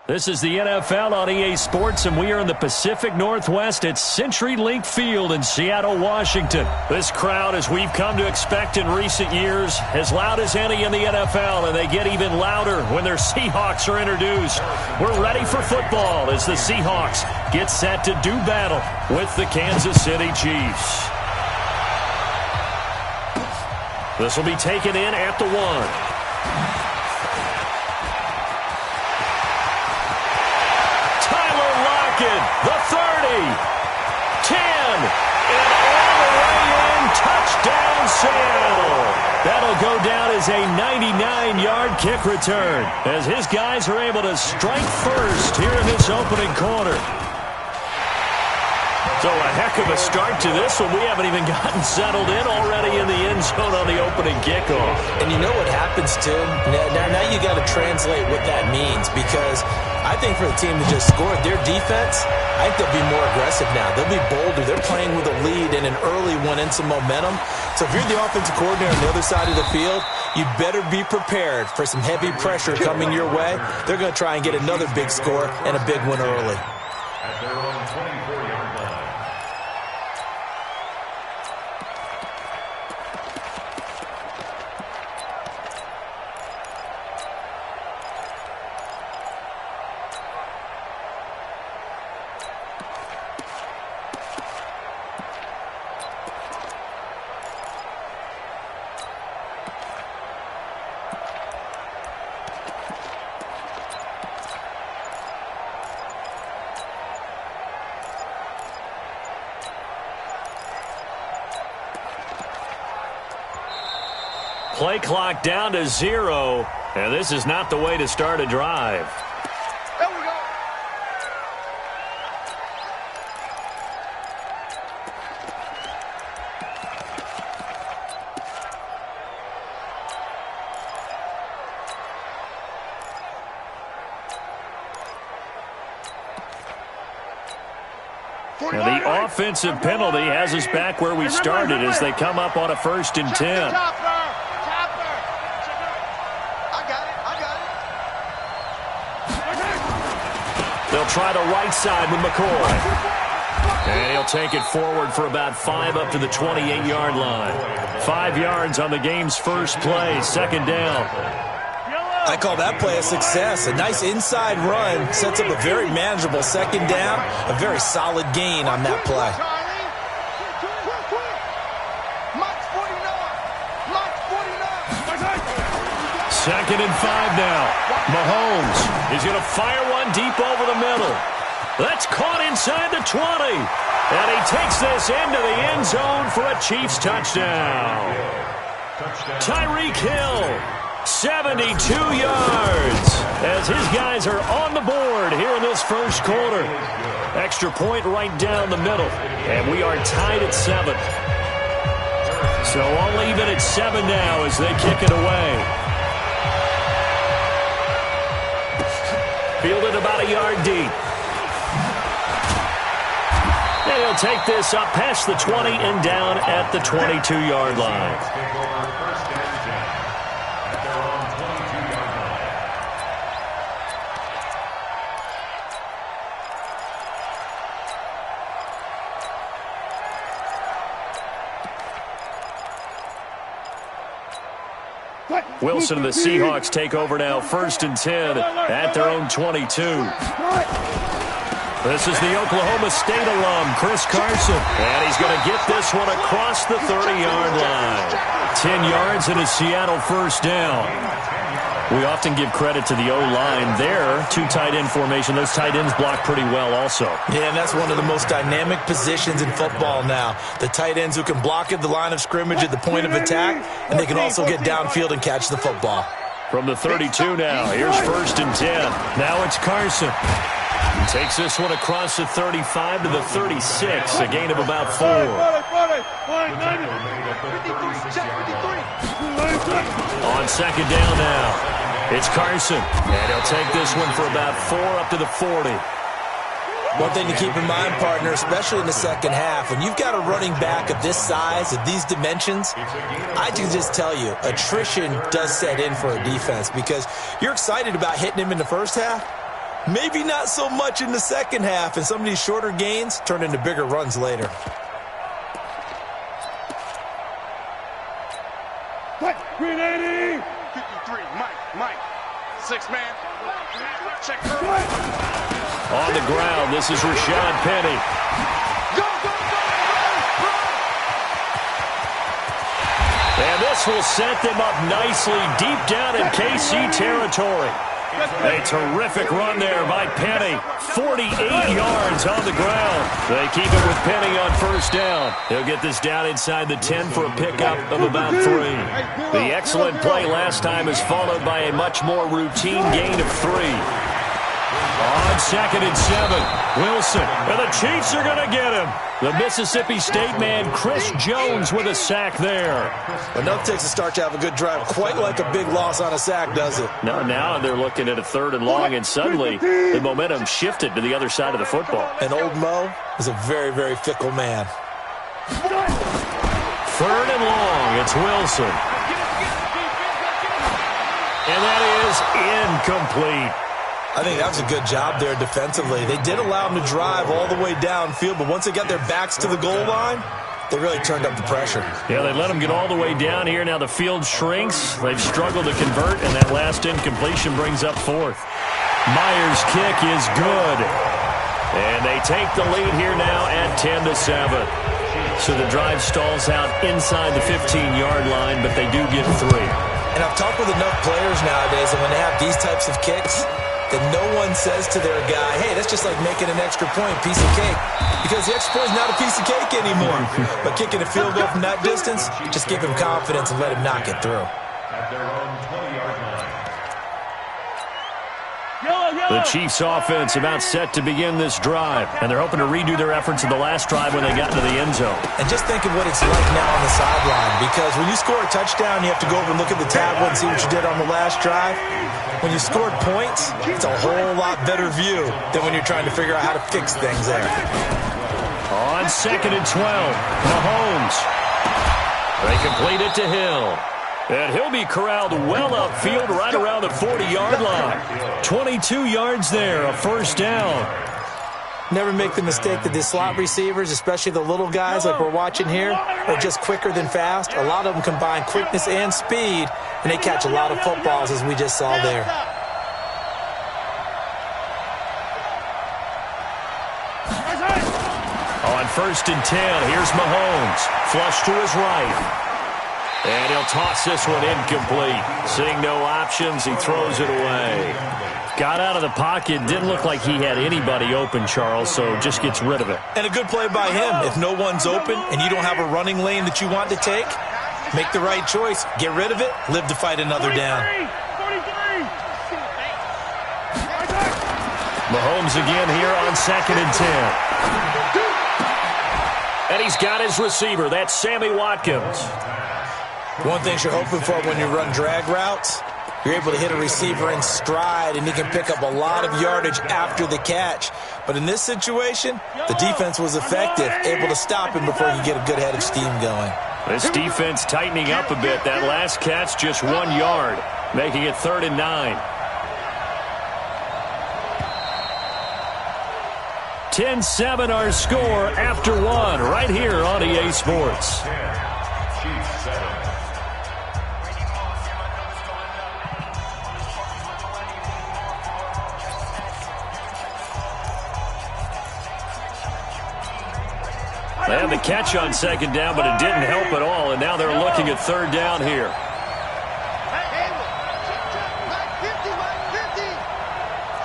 This is the NFL on EA Sports, and we are in the Pacific Northwest at CenturyLink Field in Seattle, Washington. This crowd, as we've come to expect in recent years, as loud as any in the NFL, and they get even louder when their Seahawks are introduced. We're ready for football as the Seahawks get set to do battle with the Kansas City Chiefs. This will be taken in at the 1. The 30, 10, and all the way in, touchdown Seattle. That'll go down as a 99-yard kick return as his guys are able to strike first here in this opening quarter. So a heck of a start to this one. We haven't even gotten settled in already in the end zone on the opening kickoff. And you know what happens, too? Now you got to translate what that means, because I think for the team to just score their defense, I think they'll be more aggressive now. They'll be bolder. They're playing with a lead and an early one and some momentum. So if you're the offensive coordinator on the other side of the field, you better be prepared for some heavy pressure coming your way. They're going to try and get another big score and a big one early. At their own 24-yard line. Play clock down to 0, and this is not the way to start a drive. There we go. And the offensive penalty has us back where we started as they come up on a 1st and 10. They'll try the right side with McCoy. And he'll take it forward for about 5 up to the 28-yard line. 5 yards on the game's first play, 2nd down. I call that play a success. A nice inside run sets up a very manageable 2nd down. A very solid gain on that play. 2nd and 5 now. Mahomes is going to fire one deep over the middle. That's caught inside the 20. And he takes this into the end zone for a Chiefs touchdown. Tyreek Hill, 72 yards, as his guys are on the board here in this first quarter. Extra point right down the middle. And we are tied at 7. So I'll leave it at 7 now as they kick it away. Fielded about a yard deep. And he'll take this up past the 20 and down at the 22-yard line. Wilson and the Seahawks take over now, 1st and 10 at their own 22. This is the Oklahoma State alum, Chris Carson. And he's going to get this one across the 30-yard line. 10 yards and a Seattle 1st down. We often give credit to the O-line there. 2 tight end formation. Those tight ends block pretty well also. Yeah, and that's one of the most dynamic positions in football now. The tight ends who can block at the line of scrimmage at the point of attack, and they can also get downfield and catch the football. From the 32 now, here's 1st and 10. Now it's Carson. He takes this one across the 35 to the 36, a gain of about 4. On 2nd down now, it's Carson. And he'll take this one for about 4 up to the 40. One thing to keep in mind, partner, especially in the second half, when you've got a running back of this size, of these dimensions, I can just tell you, attrition does set in for a defense because you're excited about hitting him in the first half. Maybe not so much in the second half, and some of these shorter gains turn into bigger runs later. Green 80! 53, Mike. 6-man. Check her. On the ground, this is Rashad Penny. Go! And this will set them up nicely deep down in KC territory. A terrific run there by Penny. 48 yards on the ground. They keep it with Penny on first down. He'll get this down inside the 10 for a pickup of about 3. The excellent play last time is followed by a much more routine gain of 3. On 2nd and 7, Wilson. And the Chiefs are going to get him. The Mississippi State man, Chris Jones, with a sack there. Enough takes a start to have a good drive. Quite like a big loss on a sack, does it? Now they're looking at a 3rd and long, and suddenly the momentum shifted to the other side of the football. And old Mo is a very, very fickle man. 3rd and long, it's Wilson. And that is incomplete. I think that was a good job there defensively. They did allow them to drive all the way downfield, but once they got their backs to the goal line, they really turned up the pressure. Yeah, they let them get all the way down here. Now the field shrinks. They've struggled to convert, and that last incompletion brings up 4th. Myers' kick is good. And they take the lead here now at 10-7. So the drive stalls out inside the 15-yard line, but they do get 3. And I've talked with enough players nowadays, and when they have these types of kicks, that no one says to their guy, hey, that's just like making an extra point, piece of cake. Because the extra point is not a piece of cake anymore. But kicking a field goal from that distance, just give him confidence and let him knock it through. At their own 20-yard line. The Chiefs offense about set to begin this drive, and they're hoping to redo their efforts in the last drive when they got into the end zone. And just think of what it's like now on the sideline, because when you score a touchdown, you have to go over and look at the tablet and see what you did on the last drive. When you scored points, it's a whole lot better view than when you're trying to figure out how to fix things there. On 2nd and 12, Mahomes. They complete it to Hill. And he'll be corralled well upfield right around the 40-yard line. 22 yards there, a first down. Never make the mistake that the slot receivers, especially the little guys like we're watching here, are just quicker than fast. A lot of them combine quickness and speed, and they catch a lot of footballs, as we just saw there. On 1st and 10, here's Mahomes. Flush to his right. And he'll toss this one incomplete. Seeing no options, he throws it away. Got out of the pocket. Didn't look like he had anybody open, Charles, so just gets rid of it. And a good play by him. If no one's open and you don't have a running lane that you want to take, make the right choice. Get rid of it. Live to fight another down. Mahomes again here on 2nd and 10. And he's got his receiver. That's Sammy Watkins. One thing you're hoping for when you run drag routes, you're able to hit a receiver in stride, and he can pick up a lot of yardage after the catch. But in this situation, the defense was effective, able to stop him before you get a good head of steam going. This defense tightening up a bit. That last catch, just 1 yard, making it 3rd and 9. 10-7 our score after 1 right here on EA Sports. 10, Chiefs 7. They had the catch on 2nd down, but it didn't help at all, and now they're looking at 3rd down here.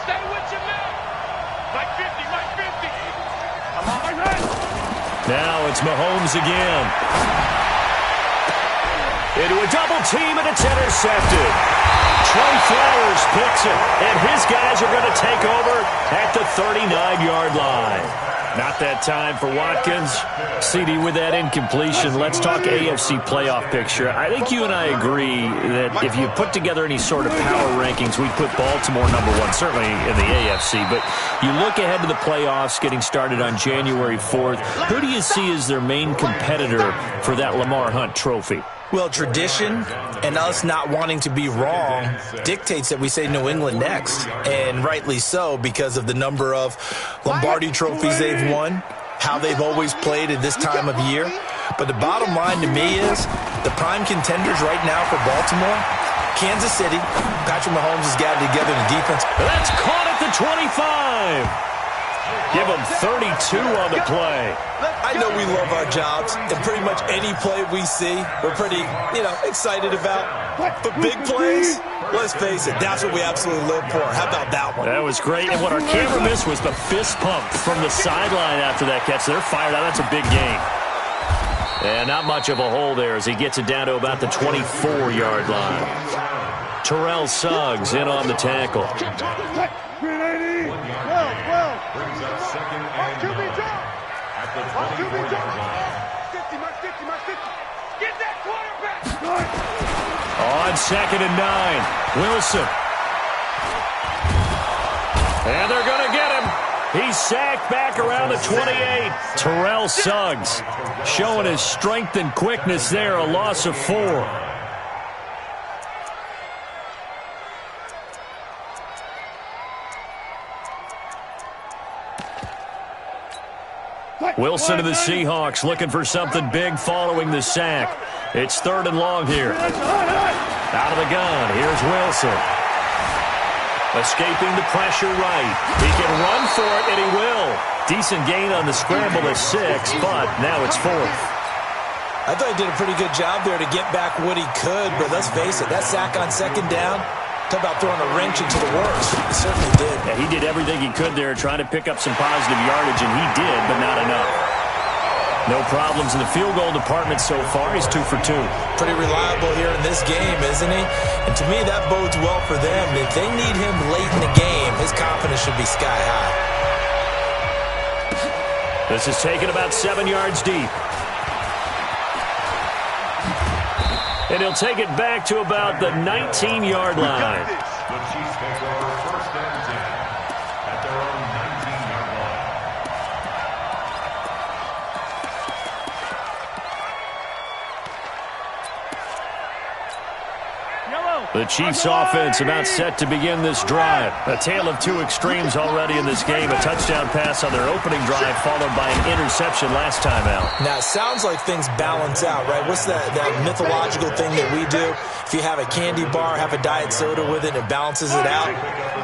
Stay with your man. Mike 50. Now it's Mahomes again. Into a double team, and it's intercepted. Trey Flowers picks it, and his guys are going to take over at the 39-yard line. Not that time for Watkins. CD, with that incompletion, let's talk AFC playoff picture. I think you and I agree that if you put together any sort of power rankings, we'd put Baltimore #1, certainly in the AFC. But you look ahead to the playoffs getting started on January 4th. Who do you see as their main competitor for that Lamar Hunt trophy? Well, tradition and us not wanting to be wrong dictates that we say New England next, and rightly so because of the number of Lombardi trophies they've won, how they've always played at this time of year. But the bottom line to me is the prime contenders right now for Baltimore, Kansas City. Patrick Mahomes has got it together in the defense. That's caught at the 25. Give him 32 on the play. I know we love our jobs, and pretty much any play we see, we're pretty, excited about. But big plays, let's face it, that's what we absolutely live for. How about that one? That was great. And what our camera missed was the fist pump from the sideline after that catch. They're fired out. That's a big gain. And not much of a hole there as he gets it down to about the 24-yard line. Terrell Suggs in on the tackle. 380. Well. Brings up second and 9 at the 24-yard line. 50, my 50, my 50. Get that quarterback. On second and 9, Wilson. And they're going to get him. He's sacked back around the 28. Terrell Suggs showing his strength and quickness there, a loss of 4. Wilson to the Seahawks looking for something big following the sack. It's 3rd and long here. Out of the gun, here's Wilson. Escaping the pressure right. He can run for it, and he will. Decent gain on the scramble of 6, but now it's 4th. I thought he did a pretty good job there to get back what he could, but let's face it, that sack on 2nd down, talk about throwing a wrench into the works. He certainly did. Yeah, he did everything he could there trying to pick up some positive yardage, and he did, but not enough. No problems in the field goal department so far. He's 2 for 2. Pretty reliable here in this game, isn't he? And to me, that bodes well for them. If they need him late in the game, his confidence should be sky high. This is taken about 7 yards deep. And he'll take it back to about the 19-yard line. The Chiefs take over 1st and 10 at their own 19-yard line. The Chiefs offense about set to begin this drive. A tale of 2 extremes already in this game. A touchdown pass on their opening drive followed by an interception last time out. Now, it sounds like things balance out, right? What's that mythological thing that we do? If you have a candy bar, have a diet soda with it, it balances it out.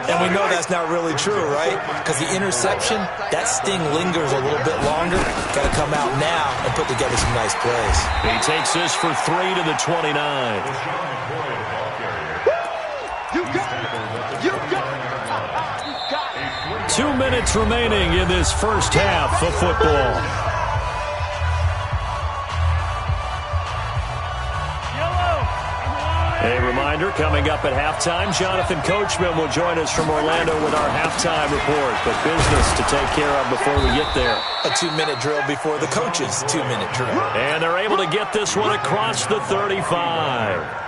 And we know that's not really true, right? Because the interception, that sting lingers a little bit longer. Got to come out now and put together some nice plays. He takes this for 3 to the 29. 2 minutes remaining in this first half of football. A reminder, coming up at halftime, Jonathan Coachman will join us from Orlando with our halftime report. But business to take care of before we get there. A 2-minute drill before the coach's 2-minute drill. And they're able to get this one across the 35.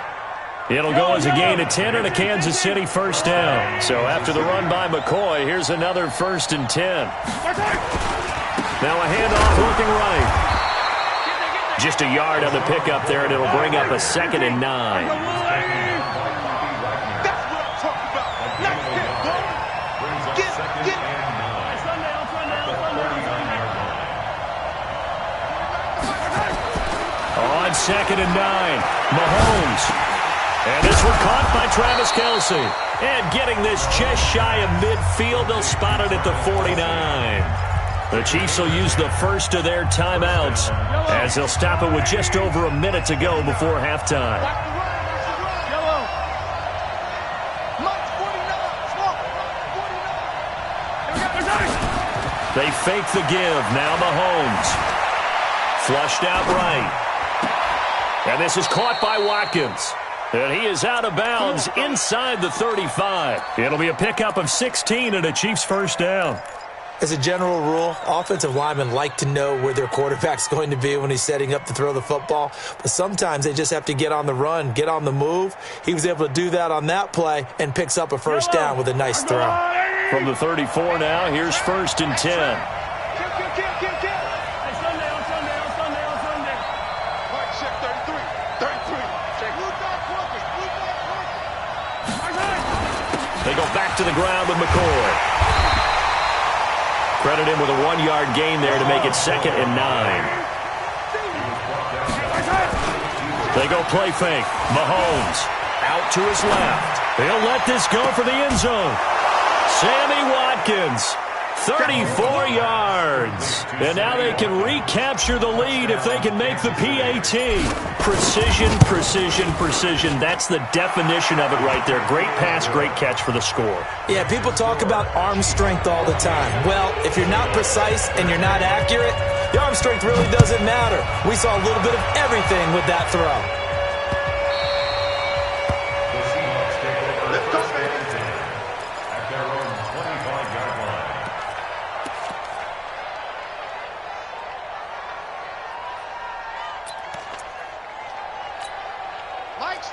It'll go as a gain of 10 and a Kansas City first down. So after the run by McCoy, here's another 1st and 10. Now a handoff looking right. Just a yard on the pickup there, and it'll bring up a 2nd and 9. On 2nd and 9, Mahomes. And this one caught by Travis Kelce. And getting this just shy of midfield, they'll spot it at the 49. The Chiefs will use the first of their timeouts as they'll stop it with just over a minute to go before halftime. They fake the give. Now Mahomes. Flushed out right. And this is caught by Watkins. And he is out of bounds inside the 35. It'll be a pickup of 16 and a Chiefs first down. As a general rule, offensive linemen like to know where their quarterback's going to be when he's setting up to throw the football. But sometimes they just have to get on the run, get on the move. He was able to do that on that play and picks up a first down with a nice throw. From the 34 now, here's 1st and 10. They go back to the ground with McCoy. Credit him with a 1-yard gain there to make it 2nd and 9. They go play fake. Mahomes out to his left. He'll let this go for the end zone. Sammy Watkins, 34 yards. And now they can recapture the lead if they can make the PAT. Precision, precision, precision. That's the definition of it right there. Great pass, great catch for the score. Yeah, people talk about arm strength all the time. Well, if you're not precise and you're not accurate, the arm strength really doesn't matter. We saw a little bit of everything with that throw.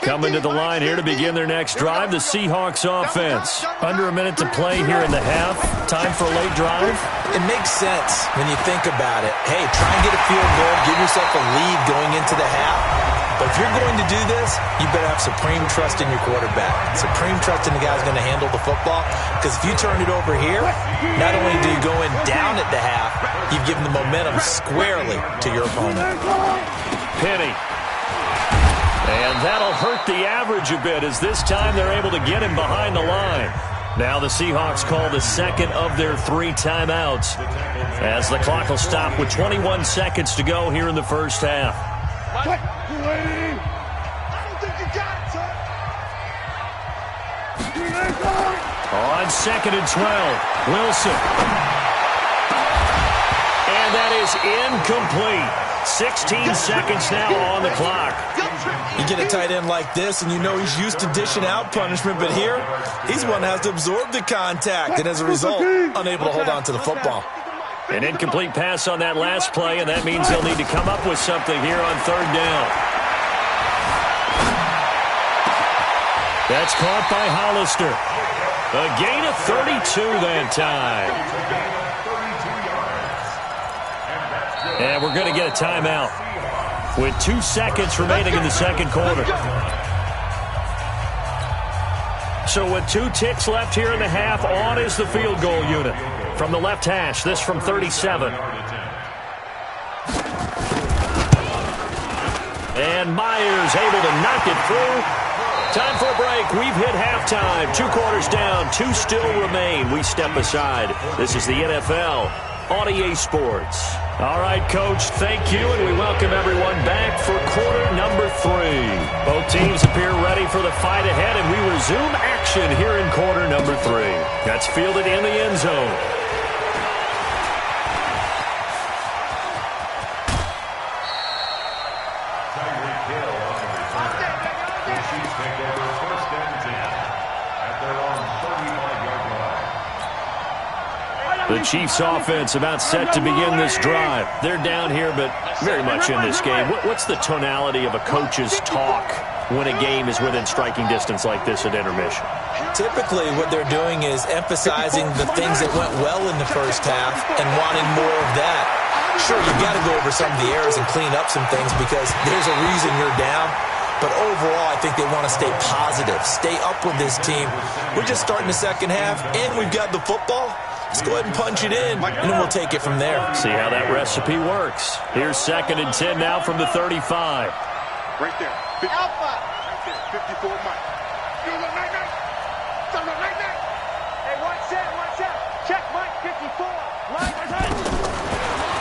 Coming to the line here to begin their next drive, the Seahawks offense. Under a minute to play here in the half. Time for a late drive. It makes sense when you think about it. Hey, try and get a field goal, give yourself a lead going into the half. But if you're going to do this, you better have supreme trust in your quarterback. Supreme trust in the guy's going to handle the football. Because if you turn it over here, not only do you go in down at the half, you've given the momentum squarely to your opponent. Penny. And that'll hurt the average a bit as this time they're able to get him behind the line. Now the Seahawks call the second of their 3 timeouts as the clock will stop with 21 seconds to go here in the first half. I don't think you got it, son. On 2nd and 12, Wilson. And that is incomplete. 16 seconds now on the clock. You get a tight end like this, and you know he's used to dishing out punishment, but here, he's one that has to absorb the contact, and as a result, unable to hold on to the football. An incomplete pass on that last play, and that means they'll need to come up with something here on 3rd down. That's caught by Hollister. A gain of 32 that time. And we're going to get a timeout with 2 seconds remaining in the second quarter. So with 2 ticks left here in the half, on is the field goal unit. From the left hash, this from 37. And Myers able to knock it through. Time for a break. We've hit halftime. 2 quarters down, 2 still remain. We step aside. This is the NFL on EA Sports. All right, Coach, thank you, and we welcome everyone back for quarter number 3. Both teams appear ready for the fight ahead, and we resume action here in quarter number 3. That's fielded in the end zone. The Chiefs offense about set to begin this drive. They're down here, but very much in this game. What's the tonality of a coach's talk when a game is within striking distance like this at intermission? Typically, what they're doing is emphasizing the things that went well in the first half and wanting more of that. Sure, you've got to go over some of the errors and clean up some things because there's a reason you're down. But overall, I think they want to stay positive, stay up with this team. We're just starting the second half, and we've got the football. Let's go ahead and punch it in, and then we'll take it from there. See how that recipe works. Here's 2nd and 10 now from the 35. Right there. Alpha. Right there. 54 Mike. You look right there. Look right there. Hey, watch out. Check Mike, 54. Mike,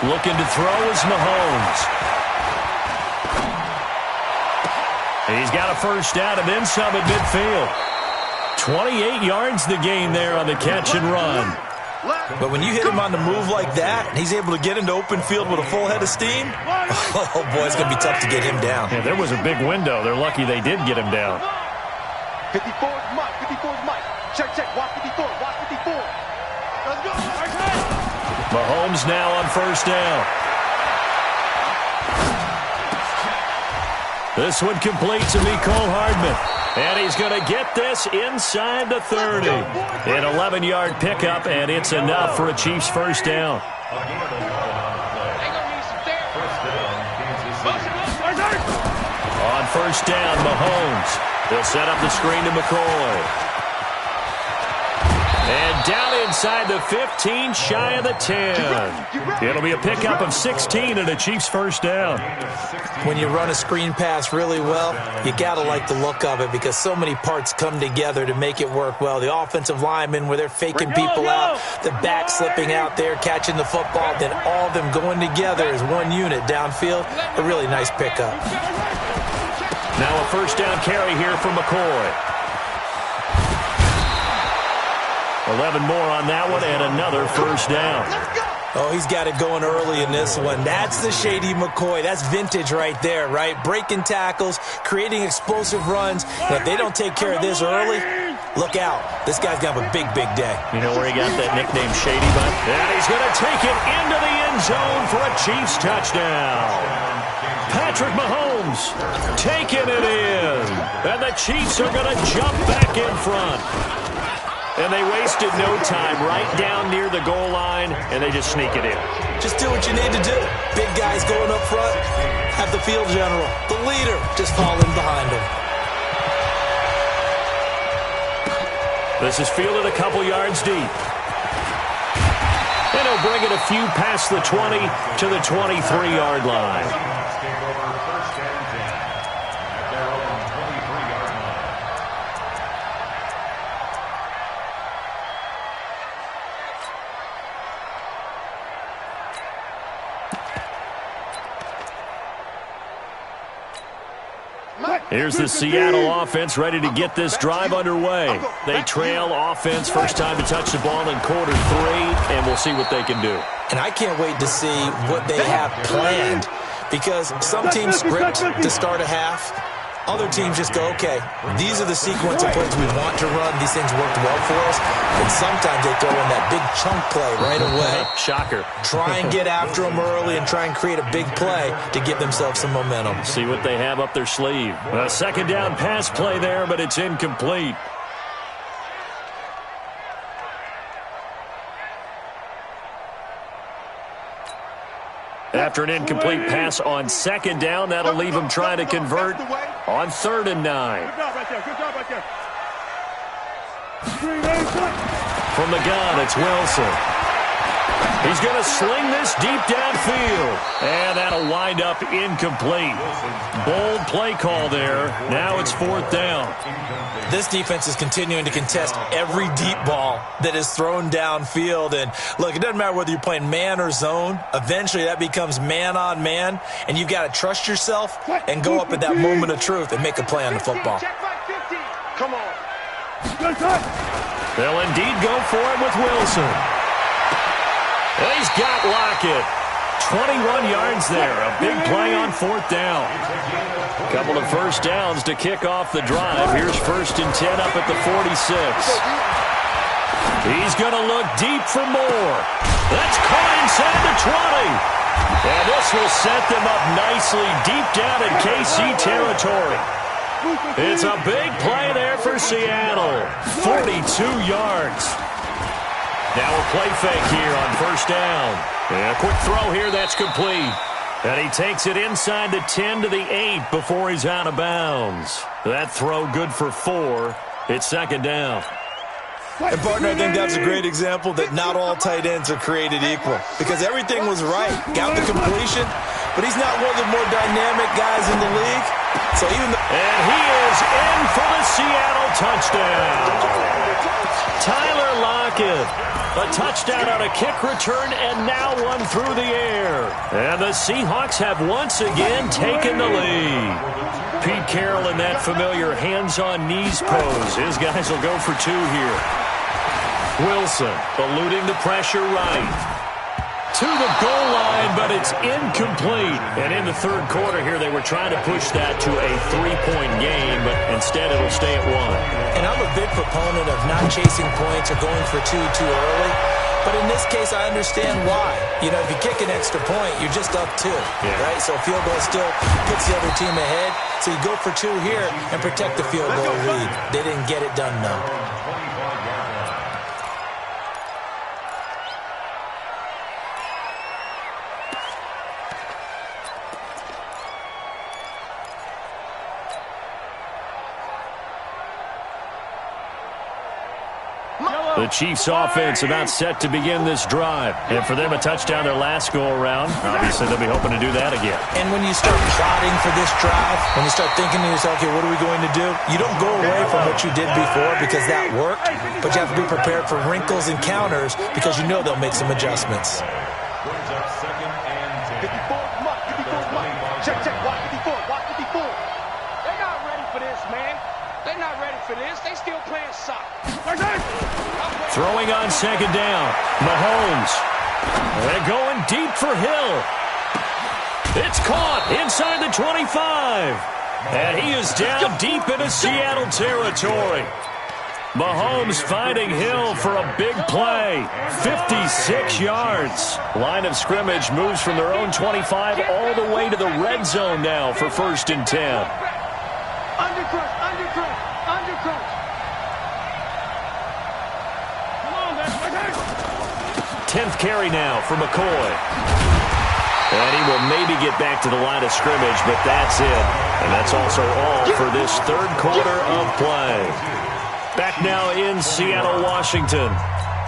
looking to throw is Mahomes. He's got a first down and then some at midfield. 28 yards the gain there on the catch and run. But when you hit him on the move like that, and he's able to get into open field with a full head of steam, oh, boy, it's going to be tough to get him down. Yeah, there was a big window. They're lucky they did get him down. 54's Mike. 54's Mike. Check. Watch 54. Watch 54. Let's go. Mahomes now on first down. This one complete to Mecole Hardman. And he's going to get this inside the 30. An 11-yard pickup, and it's enough for a Chiefs first down. On first down, Mahomes. They'll set up the screen to McCoy. down inside the 15, shy of the 10. It'll be a pickup of 16 and a Chiefs first down. When you run a screen pass really well, you got to like the look of it because so many parts come together to make it work well. The offensive linemen where they're faking people out, the back slipping out there, catching the football, then all of them going together as one unit downfield. A really nice pickup. Now a first down carry here for McCoy. 11 more on that one and another first down. Oh, he's got it going early in this one. That's the Shady McCoy. That's vintage right there, right? Breaking tackles, creating explosive runs. And if they don't take care of this early, look out. This guy's going to have a big, big day. You know where he got that nickname, Shady, bud? And he's going to take it into the end zone for a Chiefs touchdown. Patrick Mahomes taking it in. And the Chiefs are going to jump back in front. And they wasted no time right down near the goal line, and they just sneak it in. Just do what you need to do. Big guys going up front. Have the field general, the leader, just falling behind him. This is fielded a couple yards deep. And he'll bring it a few past the 20 to the 23-yard line. Here's the Seattle offense ready to get this drive underway. They trail offense first time to touch the ball in quarter 3, and we'll see what they can do. And I can't wait to see what they have planned because some teams script to start a half. Other teams just go, okay, these are the sequence of plays we want to run. These things worked well for us. And sometimes they throw in that big chunk play right away. Shocker. Try and get after them early and try and create a big play to give themselves some momentum. See what they have up their sleeve. A second down pass play there, but it's incomplete. After an incomplete pass on second down, that'll leave him trying to convert on 3rd and 9. From the gun, it's Wilson. He's going to sling this deep downfield. And that'll wind up incomplete. Bold play call there. Now it's 4th down. This defense is continuing to contest every deep ball that is thrown downfield. And, look, it doesn't matter whether you're playing man or zone. Eventually that becomes man on man. And you've got to trust yourself and go up at that moment of truth and make a play on the football. Come on. They'll indeed go for it with Wilson. He's got Lockett. 21 yards there. A big play on 4th down. A couple of first downs to kick off the drive. Here's 1st and 10 up at the 46. He's going to look deep for more. That's caught inside the 20. And this will set them up nicely deep down in KC territory. It's a big play there for Seattle. 42 yards. Now a play fake here on 1st down. And a quick throw here that's complete. And he takes it inside the 10 to the 8 before he's out of bounds. That throw good for 4. It's 2nd down. And, partner, I think that's a great example that not all tight ends are created equal. Because everything was right. Got the completion, but he's not one of the more dynamic guys in the league. So even and he is in for the Seattle touchdown. Tyler Lockett. A touchdown on a kick return and now one through the air. And the Seahawks have once again taken the lead. Pete Carroll in that familiar hands-on-knees pose. His guys will go for 2 here. Wilson eluding the pressure right. To the goal line, but it's incomplete. And in the 3rd quarter here, they were trying to push that to a 3-point game, but instead it'll stay at 1. And I'm a big proponent of not chasing points or going for 2 too early. But in this case, I understand why. You know, if you kick an extra point, you're just up 2, right? So a field goal still puts the other team ahead. So you go for 2 here and protect the field goal lead. They didn't get it done, though. The Chiefs' offense about set to begin this drive. And for them, a touchdown their last go-around. Obviously, they'll be hoping to do that again. And when you start plotting for this drive, when you start thinking to yourself, okay, what are we going to do? You don't go away from what you did before because that worked, but you have to be prepared for wrinkles and counters because you know they'll make some adjustments. Brings up second and 10. 54, Mark. Check, watch 54, watch 54. They're not ready for this, man. They're not ready for this. They still playing soccer. Throwing on second down. Mahomes. They're going deep for Hill. It's caught inside the 25. And he is down deep into Seattle territory. Mahomes finding Hill for a big play. 56 yards. Line of scrimmage moves from their own 25 all the way to the red zone now for 1st and 10. Undercrush. Come on, man. 10th carry now for McCoy. And he will maybe get back to the line of scrimmage, but that's it. And that's also all for this third quarter of play. Back now in Seattle, Washington.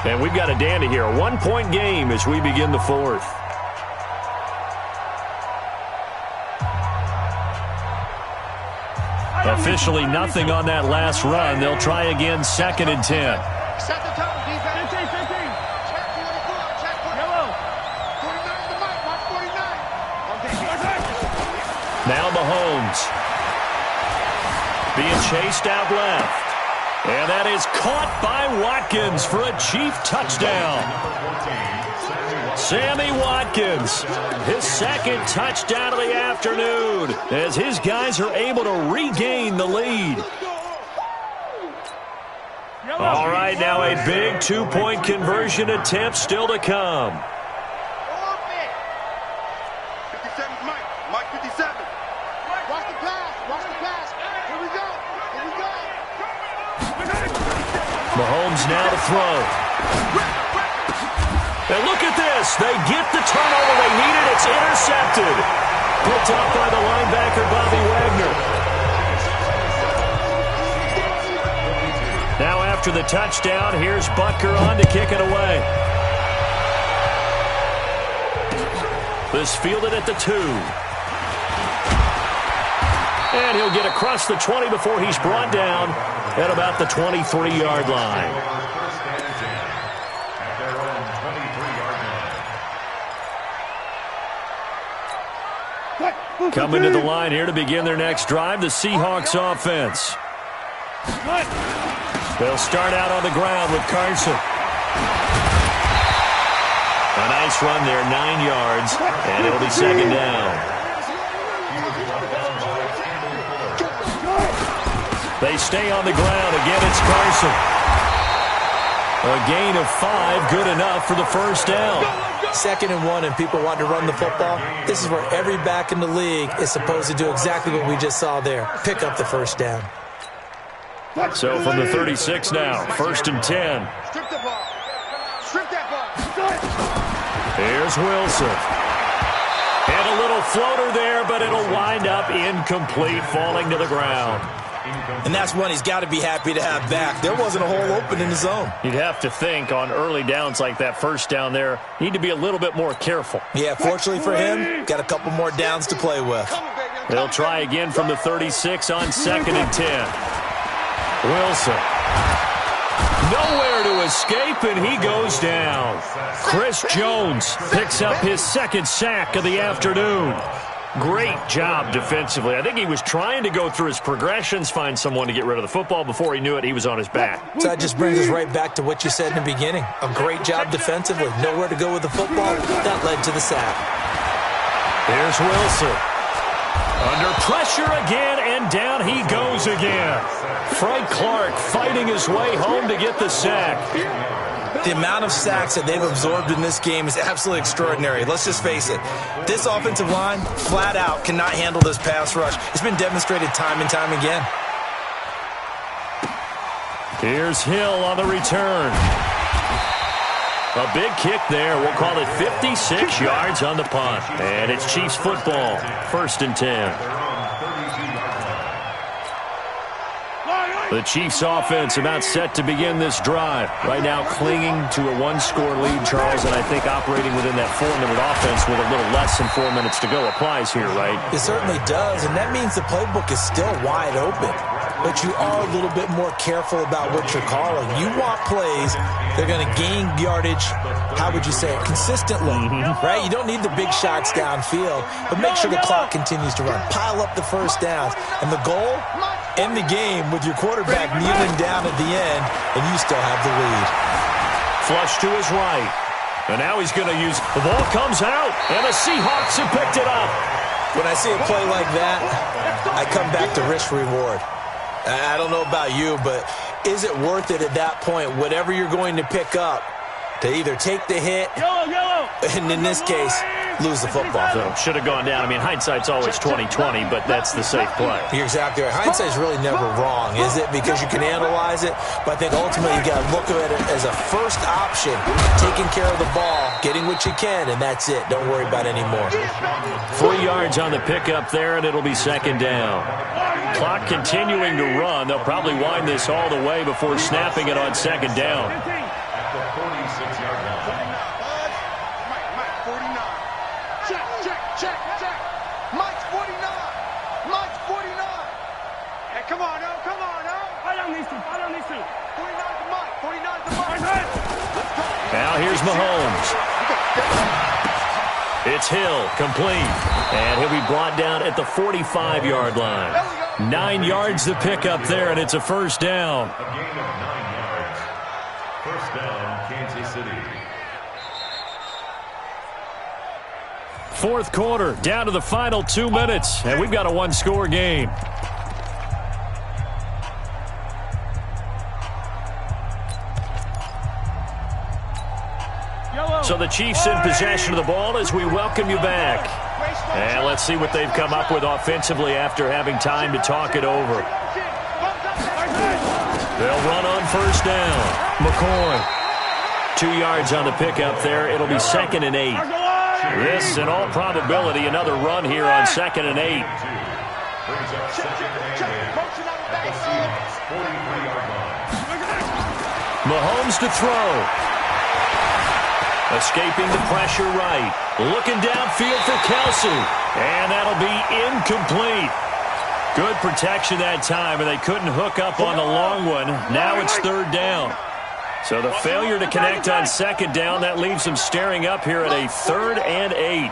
And we've got a dandy here. A 1-point game as we begin the fourth. Officially nothing on that last run. They'll try again 2nd and 10. Set the tone, defense. 15. Check 44, check 44. Yellow. 49 the mic, watch 49. Now Mahomes. Being chased out left. And that is caught by Watkins for a Chief touchdown. Sammy Watkins, his 2nd touchdown of the afternoon as his guys are able to regain the lead. All right, now a big 2-point conversion attempt still to come. 57's Mike 57. Watch the pass. Here we go. Mahomes now to throw. And look at this. They get the turnover they needed. It's intercepted. Picked up by the linebacker, Bobby Wagner. Now after the touchdown, here's Butker on to kick it away. This fielded at the 2. And he'll get across the 20 before he's brought down at about the 23-yard line. Coming to the line here to begin their next drive, the Seahawks offense. They'll start out on the ground with Carson. A nice run there, 9 yards, and it'll be 2nd down. They stay on the ground. Again, it's Carson. A gain of 5, good enough for the 1st down. 2nd and 1, and people want to run the football. This is where every back in the league is supposed to do exactly what we just saw there. Pick up the 1st down. So from the 36 now, 1st and 10. Strip the ball. Strip that ball. Here's Wilson. And a little floater there, but it'll wind up incomplete, falling to the ground. And that's one he's got to be happy to have back. There wasn't a hole open in the zone. You'd have to think on early downs like that 1st down there, need to be a little bit more careful. Yeah, fortunately for him, got a couple more downs to play with. They'll try again from the 36 on 2nd and 10. Wilson. Nowhere to escape, and he goes down. Chris Jones picks up his 2nd sack of the afternoon. Great job defensively. I think he was trying to go through his progressions, find someone to get rid of the football. Before he knew it, he was on his back. So that just brings us right back to what you said in the beginning. A great job defensively. Nowhere to go with the football. That led to the sack. Here's Wilson. Under pressure again, and down he goes again. Frank Clark fighting his way home to get the sack. The amount of sacks that they've absorbed in this game is absolutely extraordinary. Let's just face it. This offensive line, flat out, cannot handle this pass rush. It's been demonstrated time and time again. Here's Hill on the return. A big kick there. We'll call it 56 yards on the punt. And it's Chiefs football. 1st and 10. The Chiefs offense about set to begin this drive. Right now clinging to a one-score lead, Charles, and I think operating within that 4-minute offense with a little less than 4 minutes to go applies here, right? It certainly does, and that means the playbook is still wide open. But you are a little bit more careful about what you're calling. You want plays they're going to gain yardage, how would you say it, consistently, right? You don't need the big shots downfield, but make sure the clock continues to run. Pile up the first downs. And the goal, end the game with your quarterback kneeling down at the end, and you still have the lead. Flush to his right. And now he's going to use, the ball comes out, and the Seahawks have picked it up. When I see a play like that, I come back to risk-reward. I don't know about you, but is it worth it at that point, whatever you're going to pick up, to either take the hit, and in this case, lose the football? So should have gone down. I mean, hindsight's always 20/20, but that's the safe play. You're exactly right. Hindsight's really never wrong, is it? Because you can analyze it, but I think ultimately you got to look at it as a first option, taking care of the ball, getting what you can, and that's it. Don't worry about any more. 3 yards on the pickup there, and it'll be second down. Clock continuing to run. They'll probably wind this all the way before snapping it on second down. At the 46-yard line. Mike, 49. Check. Mike's 49. Mike's 49. Hey, come on, oh. I don't need to. 49 to Mike. 49 to Mike. Now here's Mahomes. It's Hill, complete. And he'll be brought down at the 45-yard line. 9 yards to pick up there, and it's a first down. A gain of 9 yards. First down, Kansas City. Fourth quarter, down to the final 2 minutes, and we've got a one-score game. So the Chiefs in possession of the ball as we welcome you back. And let's see what they've come up with offensively after having time to talk it over. They'll run on first down. McCoy. 2 yards on the pickup there. It'll be 2nd and 8. This, in all probability, another run here on 2nd and 8. Brings up second and 8 at the Seahawks 43-yard line. Mahomes to throw. Escaping the pressure right. Looking downfield for Kelsey. And that'll be incomplete. Good protection that time, and they couldn't hook up on the long one. Now it's third down. So the failure to connect on second down, that leaves them staring up here at a 3rd and 8.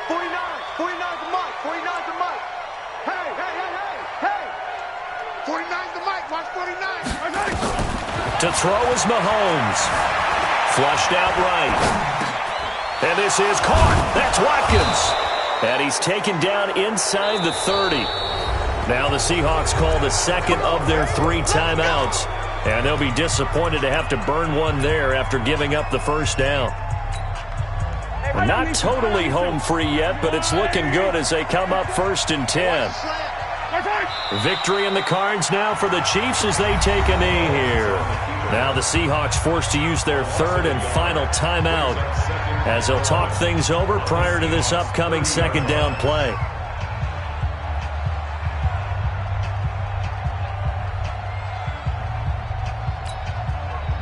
49 to Mike. 49 to Mike. Hey. 49 to Mike. Watch 49. To throw is Mahomes. Flushed out right. And this is caught. That's Watkins. And he's taken down inside the 30. Now the Seahawks call the second of their 3 timeouts. And they'll be disappointed to have to burn one there after giving up the first down. Not totally home free yet, but it's looking good as they come up 1st and 10. Victory in the cards now for the Chiefs as they take a knee here. Now the Seahawks forced to use their 3rd and final timeout as they'll talk things over prior to this upcoming second down play.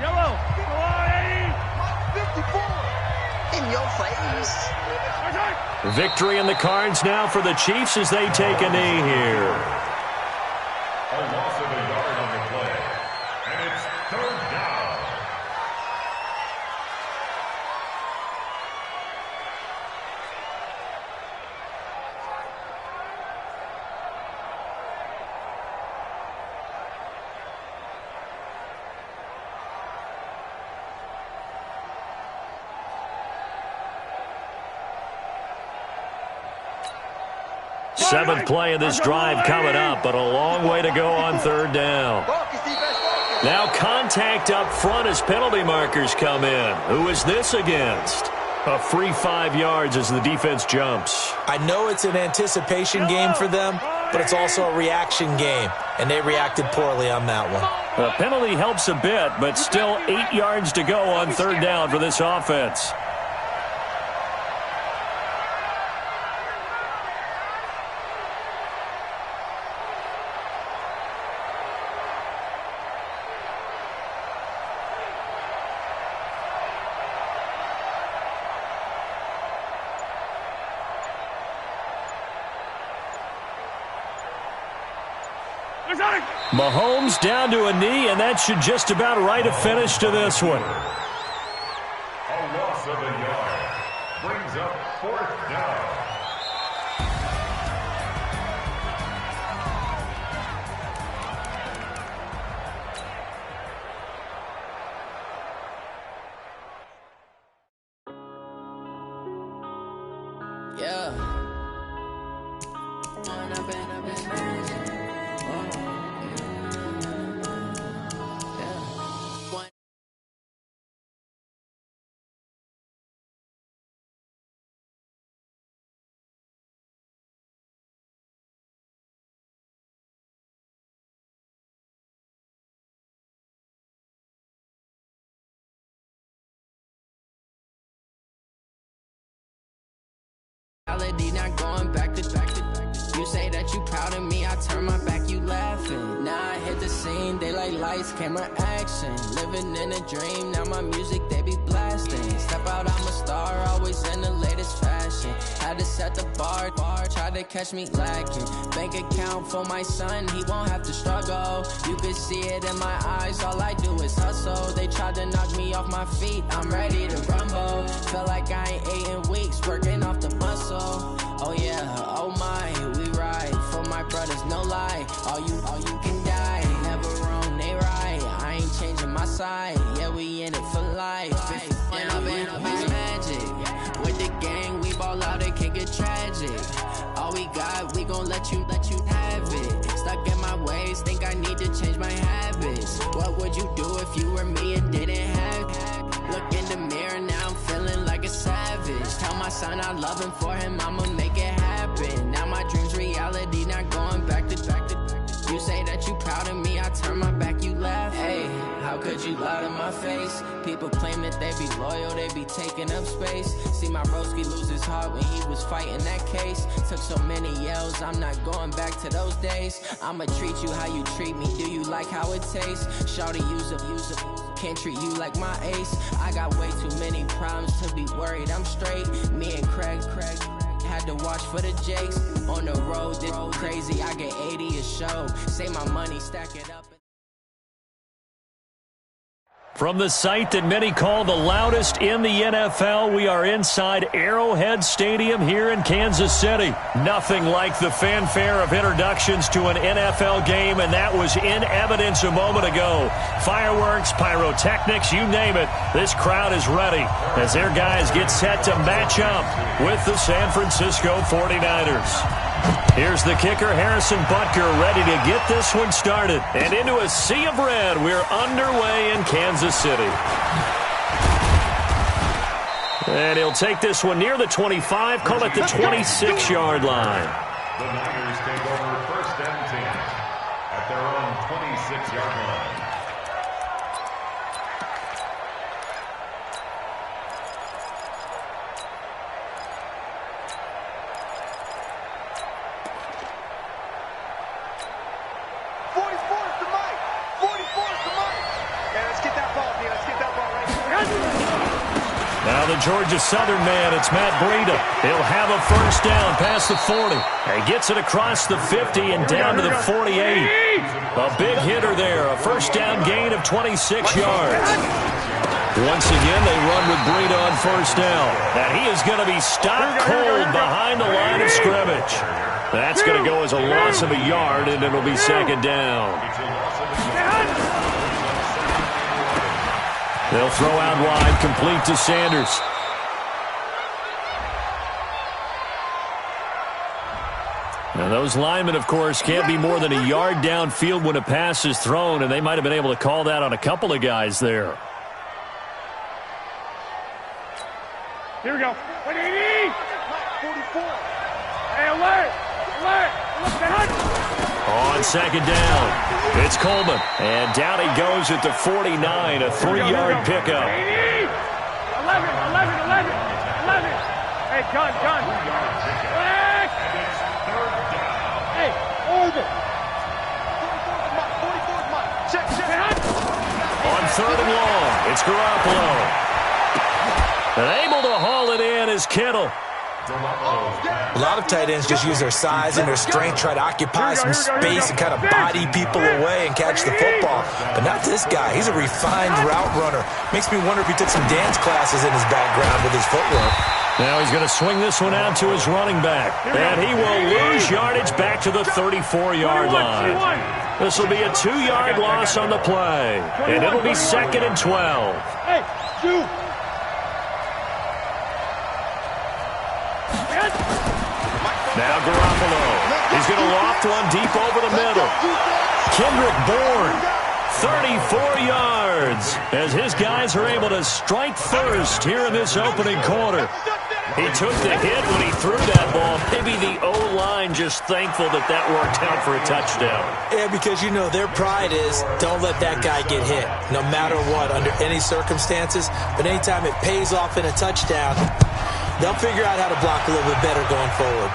Yellow. 54. In your face. Victory in the cards now for the Chiefs as they take a knee here. A loss of a yard on the play. And it's third down. Seventh play of this drive coming up, but a long way to go on third down. Now contact up front as penalty markers come in. Who is this against? A free 5 yards as the defense jumps. I know it's an anticipation game for them, but it's also a reaction game, and they reacted poorly on that one. The penalty helps a bit, but still 8 yards to go on third down for this offense. Mahomes down to a knee, and that should just about write a finish to this one. A loss of a yard brings up 4th down. Yeah. Reality not going back to you say that you proud of me, I turn my back, you laughing. Now I hit the scene, they like lights, camera, action. Living in a dream, now my music they be blasting. Step out, I'm a star, always in the latest fashion. Had to set the bar, try to catch me lacking. Bank account for my son, he won't have to struggle. You could see it in my eyes, all I do is hustle. They tried to knock me off my feet, I'm ready to rumble. Feel like I ain't ate in weeks, working off the muscle. Oh yeah, oh my, we ride for my brothers, no lie. All you can die, never wrong, they right. I ain't changing my side, yeah, we in it for life. And I've been magic. With the gang, we ball out, it can get tragic. All we got, we gon' let you have it. Stuck in my ways, think I need to change my habits. What would you do if you were me and didn't have it? Look in the mirror, now I'm feeling like a savage. Tell my son I love him, for him I'ma make it happen. Now my dream's reality, not going back to you say that you proud of me, I turn my back, you laugh. Hey, how could you lie to my face? People claim that they be loyal, they be taking up space. See my broski lose his heart when he was fighting that case. Took so many yells, I'm not going back to those days. I'ma treat you how you treat me, do you like how it tastes? Shawty, use a can't treat you like my ace. I got way too many problems to be worried, I'm straight. Me and Craig had to watch for the Jakes. On the road, this crazy, I get 80 a show. Say my money, stack it up. From the site that many call the loudest in the NFL, we are inside Arrowhead Stadium here in Kansas City. Nothing like the fanfare of introductions to an NFL game, and that was in evidence a moment ago. Fireworks, pyrotechnics, you name it. This crowd is ready as their guys get set to match up with the San Francisco 49ers. Here's the kicker, Harrison Butker, ready to get this one started. And into a sea of red, we're underway in Kansas City. And he'll take this one near the 25, call it the 26-yard line. The Niners take over 1st and 10 at their own 26-yard line. Now the Georgia Southern man, it's Matt Breida. He'll have a first down past the 40. And gets it across the 50 and down to the 48. A big hitter there, a first down gain of 26 yards. Once again, they run with Breida on first down. And he is going to be stopped cold behind the line of scrimmage. That's going to go as a loss of a yard, and it'll be second down. They'll throw out wide, complete to Sanders. Now those linemen, of course, can't be more than a yard downfield when a pass is thrown, and they might have been able to call that on a couple of guys there. Here we go. 180! 44. Hey, alert! Alert! Look behind! On second down, it's Coleman. And down he goes at the 49, a 3-yard pickup. 11. Hey, gun. Hey, hold it. 44's mine. Check. On third and long, it's Garoppolo. And able to haul it in is Kittle. A lot of tight ends just use their size and their strength, try to occupy some space and kind of body people away and catch the football. But not this guy. He's a refined route runner. Makes me wonder if he took some dance classes in his background with his footwork. Now he's going to swing this one out to his running back. And he will lose yardage back to the 34-yard line. This will be a 2-yard loss on the play. And it'll be 2nd and 12. Hey, you. Now Garoppolo. He's going to loft one deep over the middle. Kendrick Bourne, 34 yards, as his guys are able to strike first here in this opening quarter. He took the hit when he threw that ball. Maybe the O-line just thankful that that worked out for a touchdown. Yeah, because, you know, their pride is don't let that guy get hit, no matter what, under any circumstances. But anytime it pays off in a touchdown, they'll figure out how to block a little bit better going forward.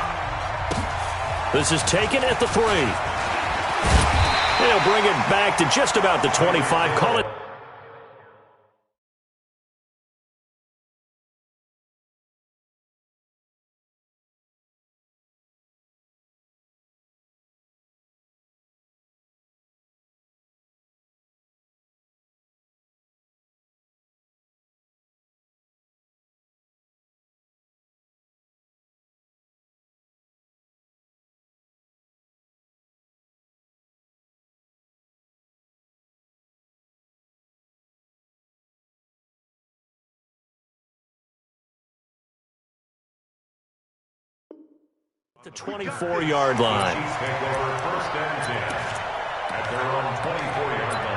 This is taken at the 3. He'll bring it back to just about the 25. Call it. The 24-yard line. Chiefs take over 1st and 10 at their own 24-yard line.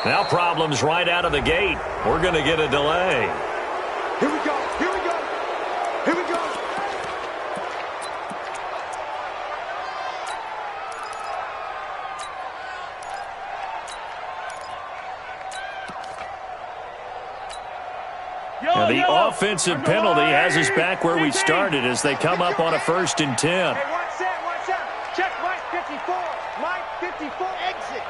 Now problems right out of the gate. We're going to get a delay. Here we go. Here we go. Here we go. Now the offensive penalty has us back where we started as they come up on a 1st and 10. Hey, watch that, watch that. Check Mike 54. Mike 54, exit.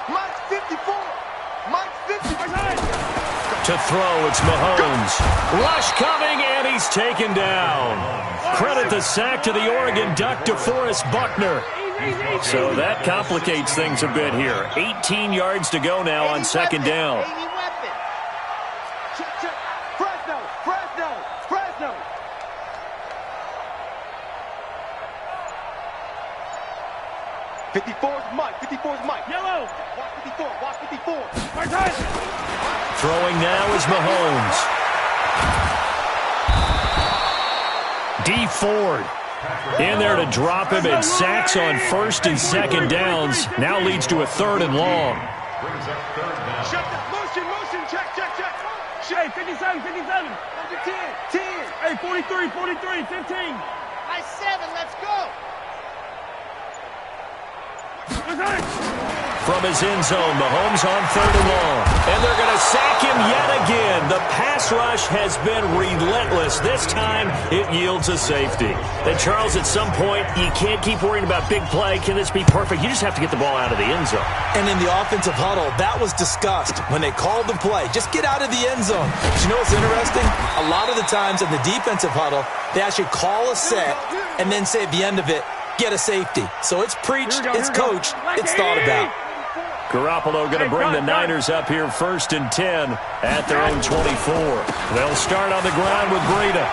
Mike 54. Mike 54. To throw, it's Mahomes. Rush coming, and he's taken down. Credit the sack to the Oregon Duck, DeForest Buckner. So that complicates things a bit here. 18 yards to go now on 2nd down. Fresno, Fresno, Fresno. '54's Mike, 54's Mike. Yellow. Watch 54, watch 54. Throwing now is Mahomes. D. Ford in there to drop him, and sacks on 1st and 2nd downs. Now leads to a 3rd and long. Brings up 3rd down. Shut that. Motion, motion. Check, check, check. Hey, 57, 57. Under 10, 10. Hey, 43, 43, 15. Nice 7, let's go. From his end zone, Mahomes on 3rd and long. And they're going to sack him yet again. The pass rush has been relentless. This time, it yields a safety. And, Charles, at some point, you can't keep worrying about big play. Can this be perfect? You just have to get the ball out of the end zone. And in the offensive huddle, that was discussed when they called the play. Just get out of the end zone. But you know what's interesting? A lot of the times in the defensive huddle, they actually call a set and then say at the end of it, get a safety. So it's preached, it's coached, it's thought about. Garoppolo going to bring the Niners up here 1st and 10 at their own 24. They'll start on the ground with Breida.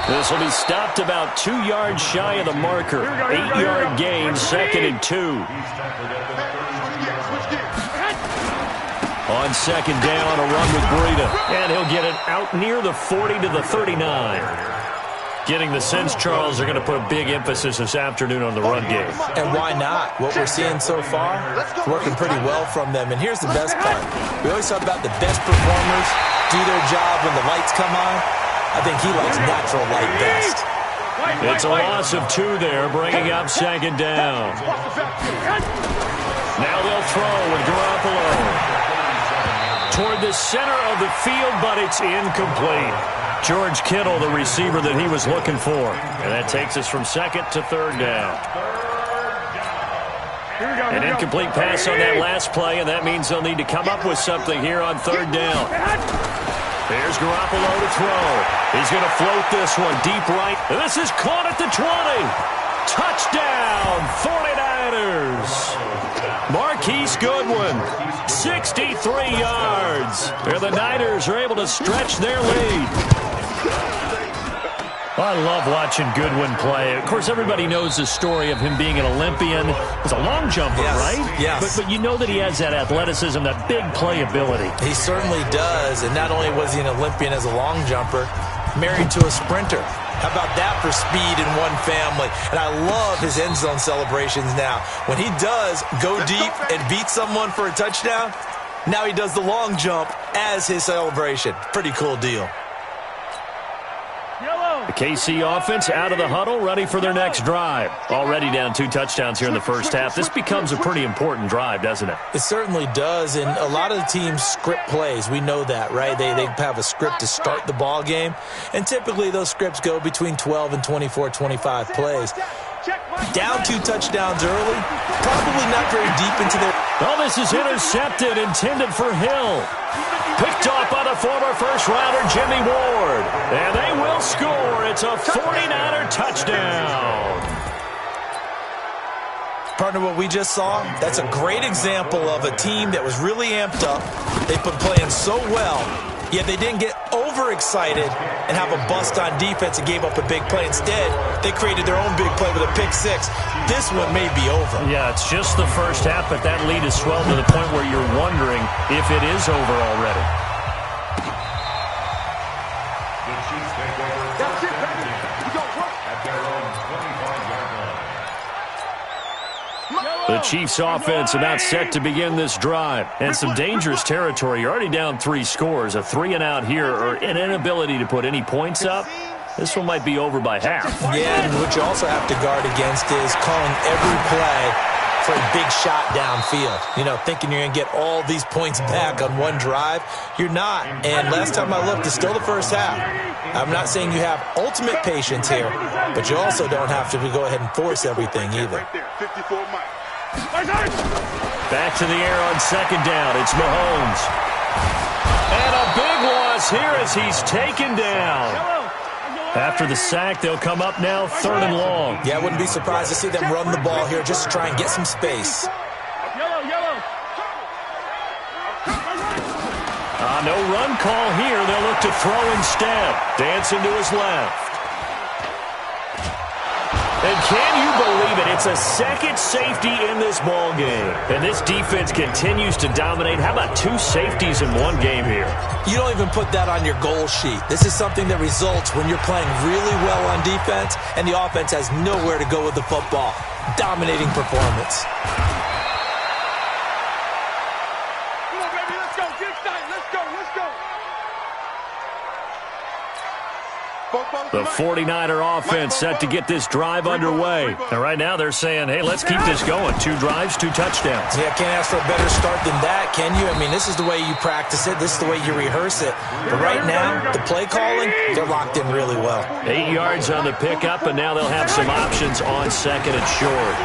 This will be stopped about 2 yards shy of the marker. 8-yard gain, 2nd and 2. On 2nd down, a run with Breida. And he'll get it out near the 40 to the 39. Getting the sense, Charles, they're going to put a big emphasis this afternoon on the run game. And why not? What we're seeing so far is working pretty well from them. And here's the best part. We always talk about the best performers do their job when the lights come on. I think he likes natural light best. It's a loss of 2 there, bringing up second down. Now they'll throw with Garoppolo. Toward the center of the field, but it's incomplete. George Kittle, the receiver that he was looking for. And that takes us from second to third down. An incomplete pass on that last play, and that means they'll need to come up with something here on third down. There's Garoppolo to throw. He's going to float this one deep right. And this is caught at the 20. Touchdown, 49ers. Marquise Goodwin, 63 yards. And the Niners are able to stretch their lead. I love watching Goodwin play. Of course, everybody knows the story of him being an Olympian. He's a long jumper, right? Yes. But you know that he has that athleticism, that big playability. He certainly does. And not only was he an Olympian as a long jumper, married to a sprinter. How about that for speed in one family? And I love his end zone celebrations now. When he does go deep and beat someone for a touchdown, now he does the long jump as his celebration. Pretty cool deal. The KC offense out of the huddle, ready for their next drive. Already down 2 touchdowns here in the first half. This becomes a pretty important drive, doesn't it? It certainly does, and a lot of the teams script plays. We know that, right? They have a script to start the ball game, and typically those scripts go between 12 and 24, 25 plays. Down 2 touchdowns early, probably not very deep into their... Oh, this is intercepted, intended for Hill. Picked off by the former first-rounder Jimmy Ward. And they will score. It's a 49er touchdown. Partner, what we just saw, that's a great example of a team that was really amped up. They've been playing so well, yet they didn't get overexcited and have a bust on defense and gave up a big play. Instead, they created their own big play with a pick 6. This one may be over. Yeah, it's just the first half, but that lead has swelled to the point where you're wondering if it is over already. The Chiefs take over first and 10 at their own 25-yard line. The Chiefs offense about set to begin this drive. And some dangerous territory. You're already down 3 scores. A 3-and-out here or an inability to put any points up. This one might be over by half. Yeah, and what you also have to guard against is calling every play for a big shot downfield. You know, thinking you're going to get all these points back on one drive. You're not. And last time I looked, it's still the first half. I'm not saying you have ultimate patience here, but you also don't have to go ahead and force everything either. Back to the air on second down. It's Mahomes. And a big loss here as he's taken down. After the sack, they'll come up now 3rd and long. Yeah, I wouldn't be surprised to see them run the ball here just to try and get some space. No run call here. They'll look to throw instead. Dancing to his left. And can you believe it? It's a second safety in this ball game. And this defense continues to dominate. How about 2 safeties in one game here? You don't even put that on your goal sheet. This is something that results when you're playing really well on defense and the offense has nowhere to go with the football. Dominating performance. Come on, baby, let's go. Get excited. Let's go. Let's go. The 49er offense set to get this drive underway. And right now they're saying, hey, let's keep this going. 2 drives, 2 touchdowns. Yeah, can't ask for a better start than that, can you? I mean, this is the way you practice it. This is the way you rehearse it. But right now, the play calling, they're locked in really well. 8 yards on the pickup, and now they'll have some options on second and short.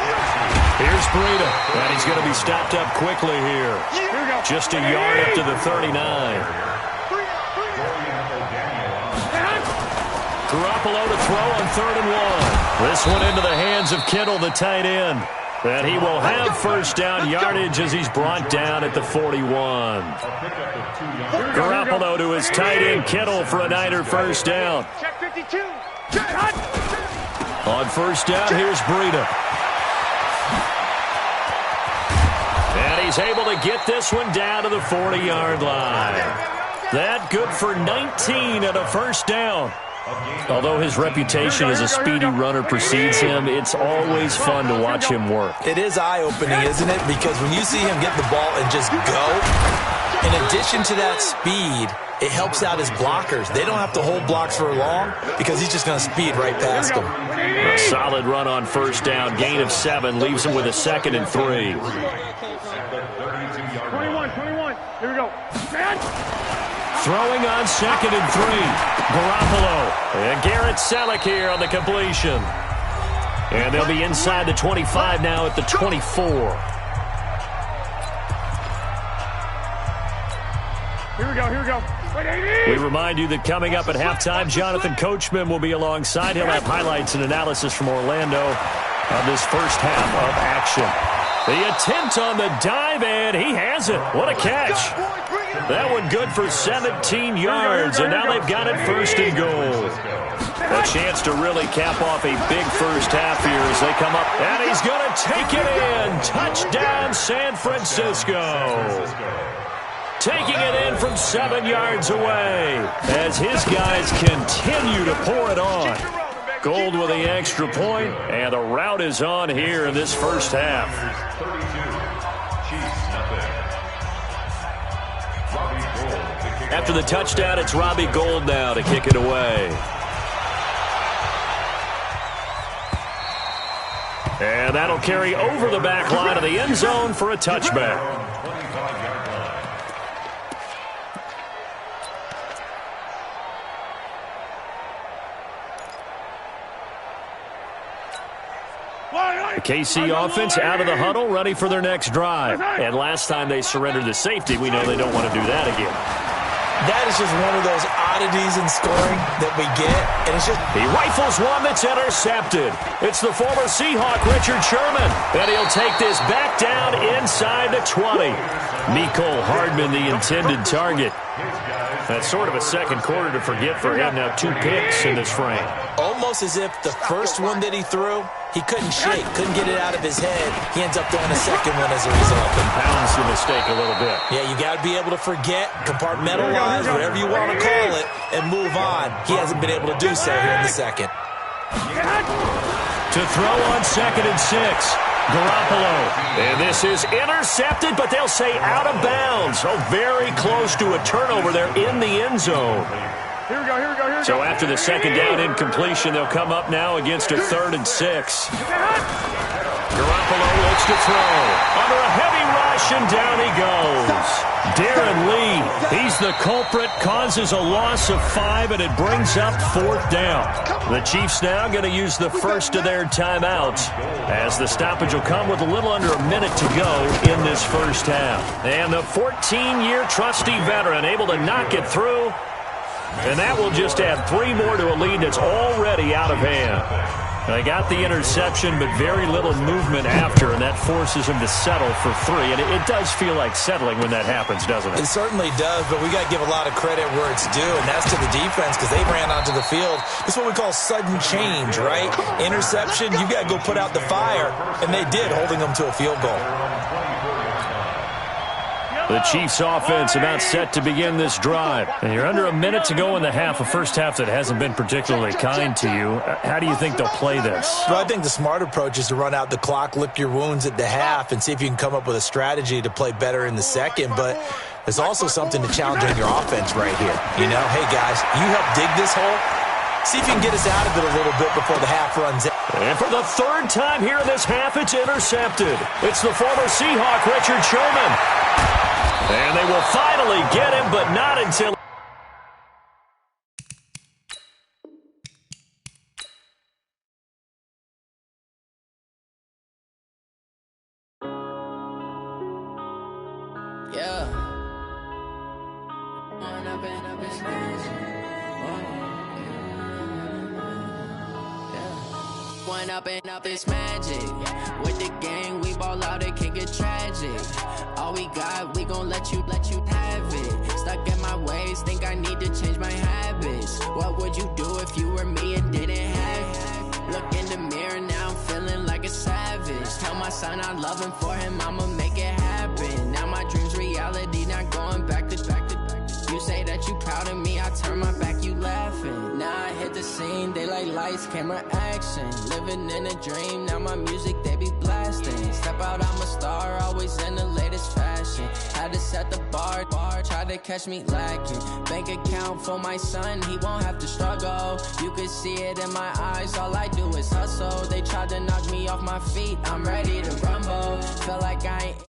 Here's Breida, and he's going to be stopped up quickly here. Just a yard up to the 39. Garoppolo to throw on 3rd and 1. This one into the hands of Kittle, the tight end. And he will have first down yardage as he's brought down at the 41. Garoppolo to his tight end, Kittle, for a Niner first down. Check 52. On first down, here's Breida. And he's able to get this one down to the 40-yard line. That good for 19 and a first down. Although his reputation as a speedy runner precedes him, it's always fun to watch him work. It is eye-opening, isn't it? Because when you see him get the ball and just go, in addition to that speed, it helps out his blockers. They don't have to hold blocks for long because he's just going to speed right past them. A solid run on first down. Gain of 7 leaves him with a 2nd and 3. 21. Here we go. Throwing on 2nd and 3. Garoppolo. And Garrett Selleck here on the completion. And they'll be inside the 25 now at the 24. Here we go. We remind you that coming up at halftime, Jonathan Coachman will be alongside. He'll have highlights and analysis from Orlando on this first half of action. The attempt on the dive, and he has it. What a catch. That one good for 17 yards, and now they've got it 1st and goal. A chance to really cap off a big first half here as they come up. And he's going to take it in. Touchdown, San Francisco. Taking it in from 7 yards away as his guys continue to pour it on. Gold with the extra point, and the route is on here in this first half. After the touchdown, it's Robbie Gould now to kick it away. And that'll carry over the back line of the end zone for a touchback. The KC offense out of the huddle, ready for their next drive. And last time they surrendered the safety, we know they don't want to do that again. That is just one of those oddities in scoring that we get. And it's just... He rifles one that's intercepted. It's the former Seahawk, Richard Sherman. And he'll take this back down inside the 20. Mecole Hardman, the intended target. That's sort of a second quarter to forget for him. Now 2 picks in this frame. Almost as if the first one that he threw, he couldn't shake, couldn't get it out of his head. He ends up throwing a second one as a result. Compounds the mistake a little bit. Yeah, you got to be able to forget, compartmentalize, whatever you want to call it, and move on. He hasn't been able to do so here in the second. To throw on 2nd and 6. Garoppolo. And this is intercepted, but they'll say out of bounds. Oh, very close to a turnover there in the end zone. Here we go. So after the second down incompletion, they'll come up now against a 3rd and 6. Garoppolo looks to throw. Under a heavy rush, and down he goes. Darren Lee, he's the culprit, causes a loss of 5, and it brings up 4th down. The Chiefs now going to use the first of their timeouts as the stoppage will come with a little under a minute to go in this first half. And the 14-year trusty veteran able to knock it through, and that will just add 3 more to a lead that's already out of hand. They got the interception, but very little movement after, and that forces him to settle for 3. And it does feel like settling when that happens, doesn't it? It certainly does, but we got to give a lot of credit where it's due, and that's to the defense because they ran onto the field. It's what we call sudden change, right? Interception, you got to go put out the fire, and they did, holding them to a field goal. The Chiefs offense about set to begin this drive. And you're under a minute to go in the half, a first half that hasn't been particularly kind to you. How do you think they'll play this? Well, I think the smart approach is to run out the clock, lick your wounds at the half, and see if you can come up with a strategy to play better in the second. But there's also something to challenge on your offense right here. You know, hey, guys, you help dig this hole. See if you can get us out of it a little bit before the half runs out. And for the 3rd time here in this half, it's intercepted. It's the former Seahawk, Richard Sherman. And they will finally get him, but not until... Yeah. One up and up is magic. With the gang, we ball out, it can get tragic. All we got, we gon' let you have it. Stuck in my ways, think I need to change my habits. What would you do if you were me and didn't have it? Look in the mirror, now I'm feeling like a savage. Tell my son I love him, for him I'ma make it happen. Now my dream's reality, not going back to. You say that you proud of me, I turn my back, you laughing. Now I hit the scene, they like lights, camera, action. Living in a dream, now my music, they be blasting. Step out, I'm a star, always in the latest fashion. Had to set the bar, try to catch me lacking. Bank account for my son, he won't have to struggle. You could see it in my eyes, all I do is hustle. They tried to knock me off my feet, I'm ready to rumble. Feel like I ain't